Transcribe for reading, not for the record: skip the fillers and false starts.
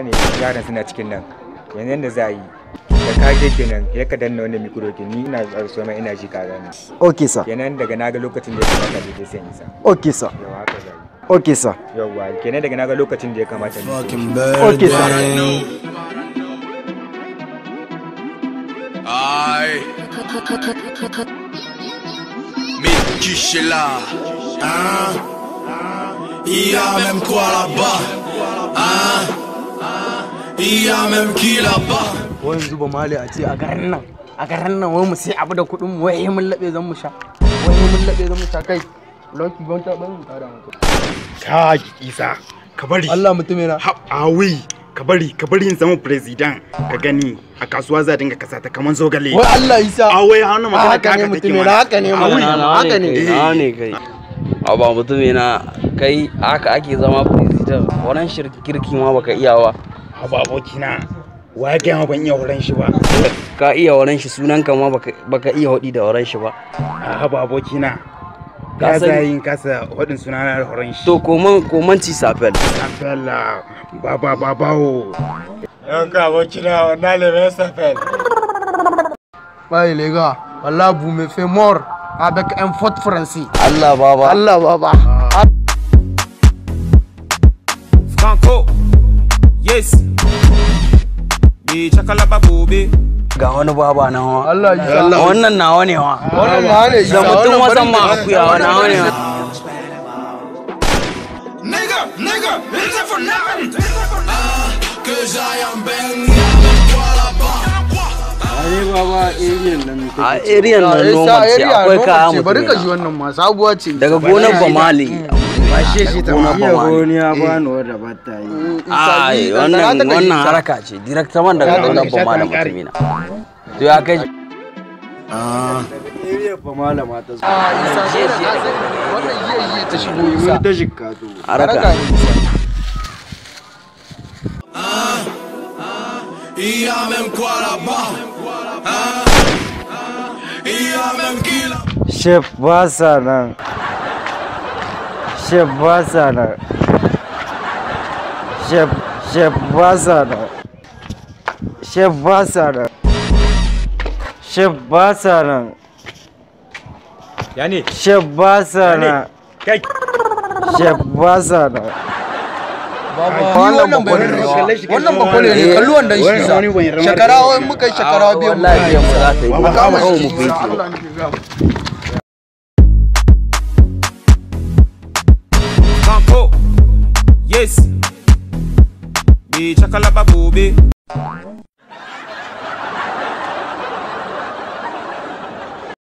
ne yaran suna cikin nan yanzu yanda za a yi da kage kenan ya ka danna wani mikro ke ni ina so mai ina ji ka gani okay sir kenan daga naga lokacin da ya kamata da sai sa okay sir yawa haka zai okay sir yawa kenan daga naga lokacin da ya kamata ni okay sir Aïe Mais qui c'est là hein? Il y a même quoi là-bas hein? Il y a même qui là-bas wani zuba mali a ce a garin nan wai mu sai abu da kuɗin mu wai mun labe zan mu sha kai loki gon ta ban kada mu ka isa ka bari Allah mutumina awi ka bari yin zama president ka gani a kasuwa za dinga kasa ta kaman zogale wai Allah isa wai hannu magana haka ne mutumina haka ne kai ba mutumina kai haka ake zama president wannan kirki ma baka iya ba haba abokina wa ya gaya ban iya horon shi ba ka iya horon shi sunan ka ma baka iya hodi da horon shi ba haba abokina ka yin kasa hodin sunana da horon shi to koman ci safel babawo yan ka abokina wannan le mai safel bai lega wallahi bu me fait mort avec un faute français Allah baba Franco Yes Chakalaba bobe ga wani baba na hawa Allah ya wannan nawa ne wa wannan nawa ne da mutum wasan ma akuya wa nawa ne Nigga it's for nothing cause I am bang ai baba area nan a area nan noma ce akwai kaya mutum bari ka ji wannan ma sabuwa ce daga gonar Bamali bashe shi ta iya goni ya bani wadda bata yi wannan haraka ce direct man daga gonar Bamali mutumina to ya kai area Bamali ma ta zo wannan yiye ta shigo isa ta jikka to haraka Il y a même quoi là-bas hein? Il y a même qui là chef basa nan chef basa nan chef basa nan chef basa nan chef basa nan yani chef basa nan kai chef basa nan wannan bakwai ne kalli wannan shi sa shakara wai muka shakara biyu wallahi biyan mu za ta yi mu kama mu shi fiti Franco Yes Chakalaba bobe